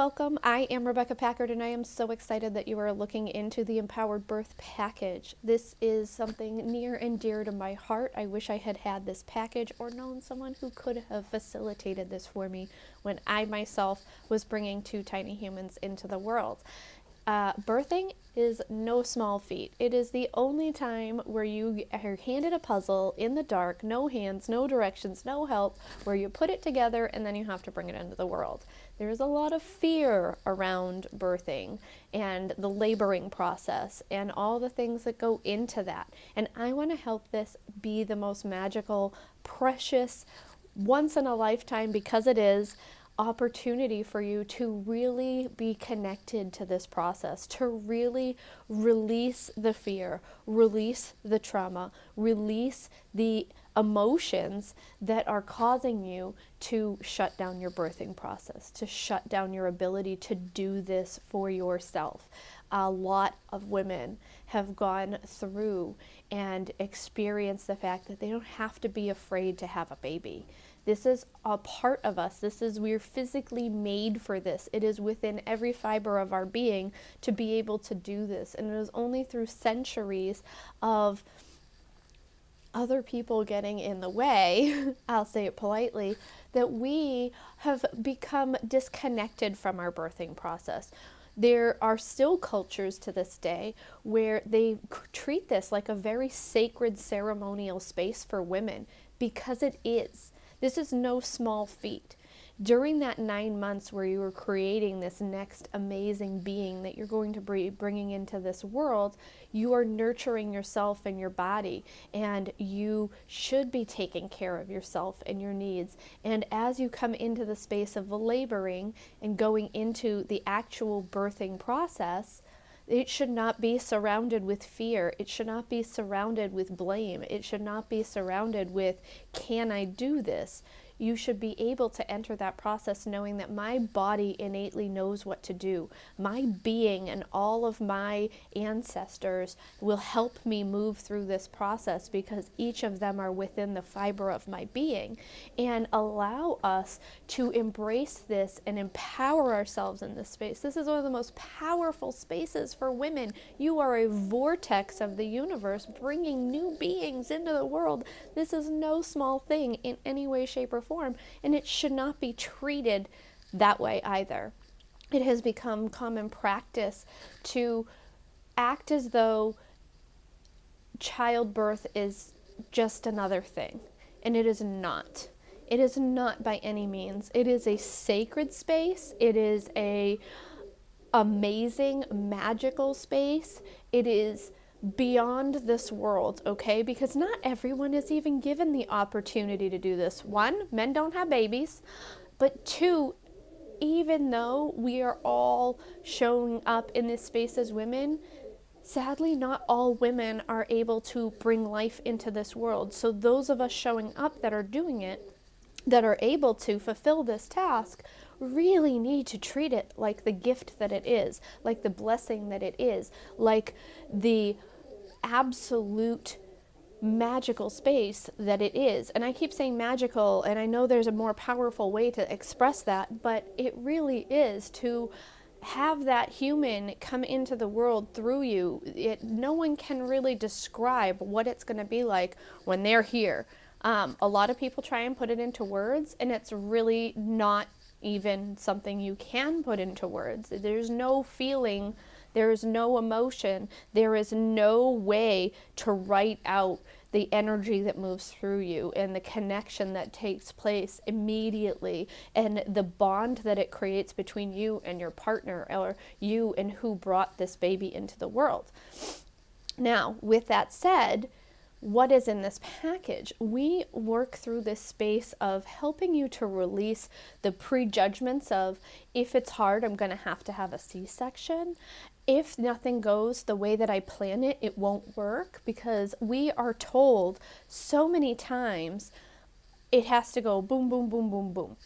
Welcome. I am Rebecca Packard, and I am so excited that you are looking into the Empowered Birth Package. This is something near and dear to my heart. I wish I had had this package or known someone who could have facilitated this for me when I myself was bringing two tiny humans into the world. Birthing is no small feat. It is the only time where you are handed a puzzle in the dark, no hands, no directions, no help, where you put it together and then you have to bring it into the world. There's a lot of fear around birthing and the laboring process and all the things that go into that. And I want to help this be the most magical, precious, once in a lifetime, because it is, opportunity for you to really be connected to this process, to really release the fear, release the trauma, release the emotions that are causing you to shut down your birthing process, to shut down your ability to do this for yourself. A lot of women have gone through and experienced the fact that they don't have to be afraid to have a baby. This is a part of us. We're physically made for this. It is within every fiber of our being to be able to do this. And it is only through centuries of other people getting in the way, I'll say it politely, that we have become disconnected from our birthing process. There are still cultures to this day where they treat this like a very sacred ceremonial space for women, because it is. This is no small feat. During that 9 months where you are creating this next amazing being that you're going to be bringing into this world, you are nurturing yourself and your body, and you should be taking care of yourself and your needs. And as you come into the space of laboring and going into the actual birthing process, it should not be surrounded with fear. It should not be surrounded with blame. It should not be surrounded with, can I do this? You should be able to enter that process knowing that my body innately knows what to do. My being and all of my ancestors will help me move through this process, because each of them are within the fiber of my being, and allow us to embrace this and empower ourselves in this space. This is one of the most powerful spaces for women. You are a vortex of the universe bringing new beings into the world. This is no small thing in any way, shape, or form, and it should not be treated that way either. It has become common practice to act as though childbirth is just another thing, and it is not. It is not by any means. It is a sacred space. It is a amazing, magical space. It is beyond this world, okay? Because not everyone is even given the opportunity to do this. One, men don't have babies. But two, even though we are all showing up in this space as women, sadly, not all women are able to bring life into this world. So those of us showing up that are doing it, that are able to fulfill this task, really need to treat it like the gift that it is, like the blessing that it is, like the absolute magical space that it is. And I keep saying magical, and I know there's a more powerful way to express that, but it really is to have that human come into the world through you. No one can really describe what it's going to be like when they're here. A lot of people try and put it into words, and it's really not even something you can put into words. There's no feeling, there is no emotion, there is no way to write out the energy that moves through you and the connection that takes place immediately, and the bond that it creates between you and your partner, or you and who brought this baby into the world. Now, with that said, what is in this package? We work through this space of helping you to release the prejudgments of, if it's hard, I'm going to have a C-section. If nothing goes the way that I plan it, it won't work, because we are told so many times it has to go boom, boom, boom, boom, boom.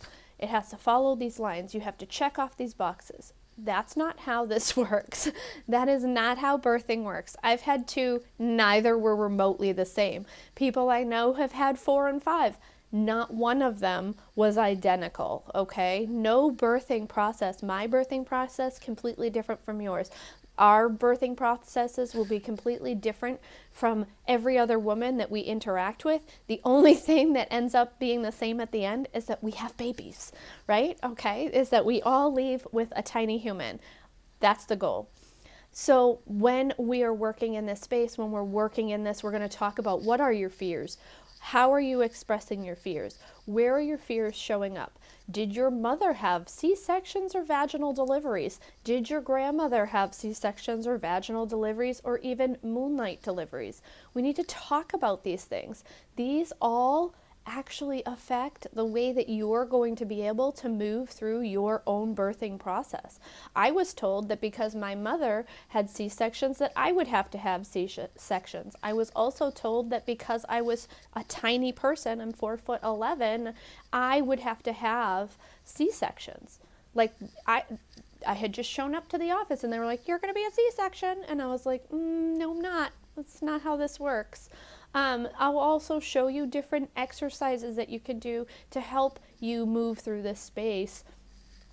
It has to follow these lines. You have to check off these boxes. That's not how this works. That is not how birthing works. I've had two, neither were remotely the same. People I know have had 4 and 5. Not one of them was identical, okay? No birthing process. My birthing process, completely different from yours. Our birthing processes will be completely different from every other woman that we interact with. The only thing that ends up being the same at the end is that we have babies, right? Okay, is that we all leave with a tiny human. That's the goal. So when we are working in this space, when we're working in this, we're going to talk about what are your fears? How are you expressing your fears? Where are your fears showing up? Did your mother have C-sections or vaginal deliveries? Did your grandmother have C-sections or vaginal deliveries or even moonlight deliveries? We need to talk about these things. These all actually affect the way that you're going to be able to move through your own birthing process. I was told that because my mother had C-sections that I would have to have C-sections. I was also told that because I was a tiny person, I'm 4'11", I would have to have C-sections. Like I had just shown up to the office and they were like, "You're going to be a C-section." And I was like, "No, I'm not. That's not how this works." I'll also show you different exercises that you can do to help you move through this space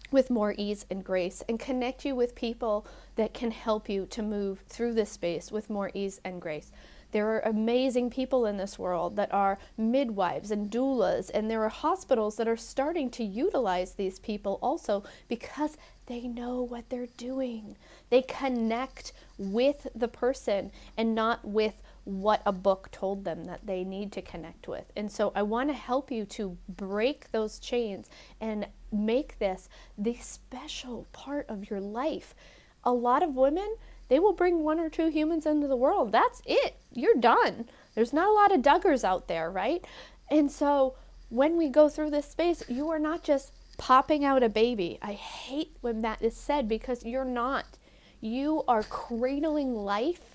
with more ease and grace, and connect you with people that can help you to move through this space with more ease and grace. There are amazing people in this world that are midwives and doulas, and there are hospitals that are starting to utilize these people also because they know what they're doing. They connect with the person and not with what a book told them that they need to connect with. And so I want to help you to break those chains and make this the special part of your life. A lot of women, they will bring 1 or 2 humans into the world. That's it. You're done. There's not a lot of Duggars out there, right? And so when we go through this space, you are not just popping out a baby. I hate when that is said because you're not. You are cradling life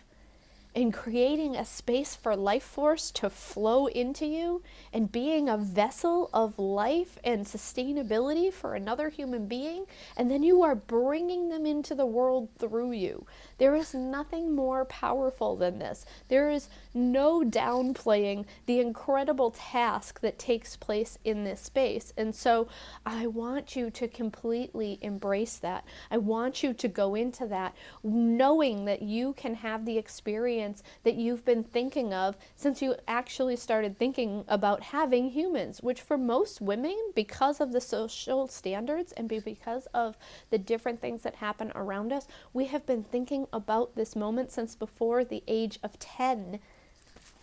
and creating a space for life force to flow into you and being a vessel of life and sustainability for another human being, and then you are bringing them into the world through you. There is nothing more powerful than this. There is no downplaying the incredible task that takes place in this space. And so I want you to completely embrace that. I want you to go into that knowing that you can have the experience that you've been thinking of since you actually started thinking about having humans, which for most women, because of the social standards and because of the different things that happen around us, we have been thinking about this moment since before the age of 10.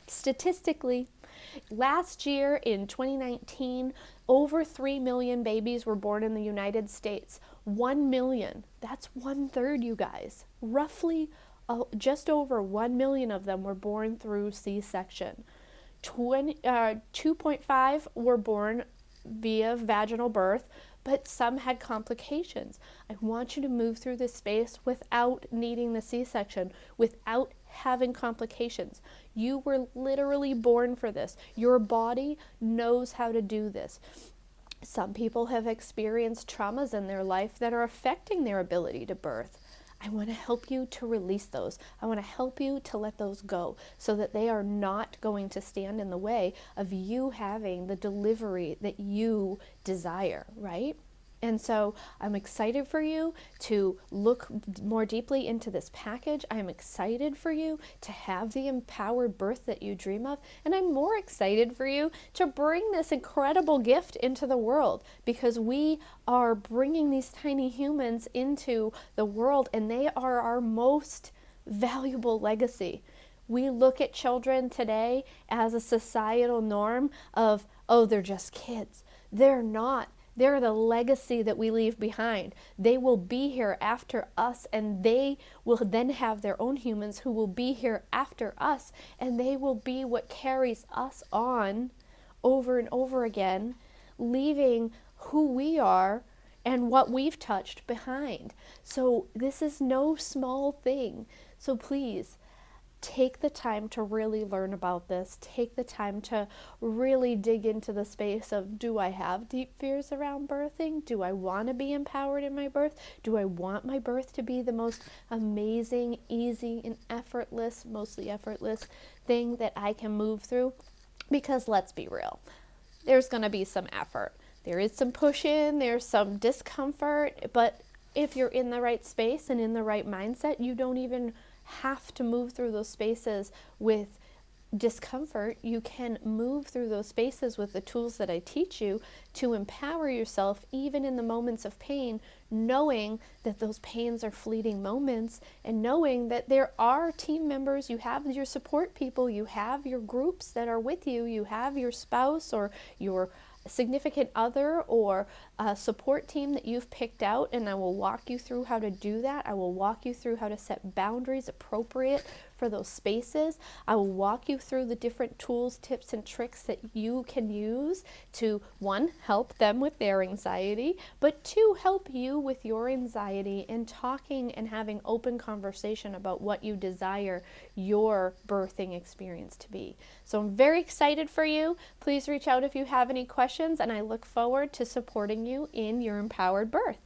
Statistically, last year in 2019, over 3 million babies were born in the United States. 1 million. That's 1/3, you guys. Roughly just over 1 million of them were born through C-section. 2.5 were born via vaginal birth, but some had complications. I want you to move through this space without needing the C-section, without having complications. You were literally born for this. Your body knows how to do this. Some people have experienced traumas in their life that are affecting their ability to birth. I want to help you to release those. I want to help you to let those go so that they are not going to stand in the way of you having the delivery that you desire, right? And so I'm excited for you to look more deeply into this package. I'm excited for you to have the empowered birth that you dream of. And I'm more excited for you to bring this incredible gift into the world, because we are bringing these tiny humans into the world and they are our most valuable legacy. We look at children today as a societal norm of, oh, they're just kids. They're not. They're the legacy that we leave behind. They will be here after us, and they will then have their own humans who will be here after us, and they will be what carries us on over and over again, leaving who we are and what we've touched behind. So this is no small thing. So please, take the time to really learn about this. Take the time to really dig into the space of, do I have deep fears around birthing? Do I want to be empowered in my birth? Do I want my birth to be the most amazing, easy, and effortless, mostly effortless thing that I can move through? Because let's be real, there's going to be some effort. There is some push in, there's some discomfort, but if you're in the right space and in the right mindset, you don't even have to move through those spaces with discomfort. You can move through those spaces with the tools that I teach you to empower yourself even in the moments of pain, knowing that those pains are fleeting moments and knowing that there are team members, you have your support people, you have your groups that are with you, you have your spouse or your significant other or a support team that you've picked out, and I will walk you through how to do that. I will walk you through how to set boundaries appropriate for those spaces. I will walk you through the different tools, tips, and tricks that you can use to, one, help them with their anxiety, but two, help you with your anxiety and talking and having open conversation about what you desire your birthing experience to be. So I'm very excited for you. Please reach out if you have any questions, and I look forward to supporting you in your empowered birth.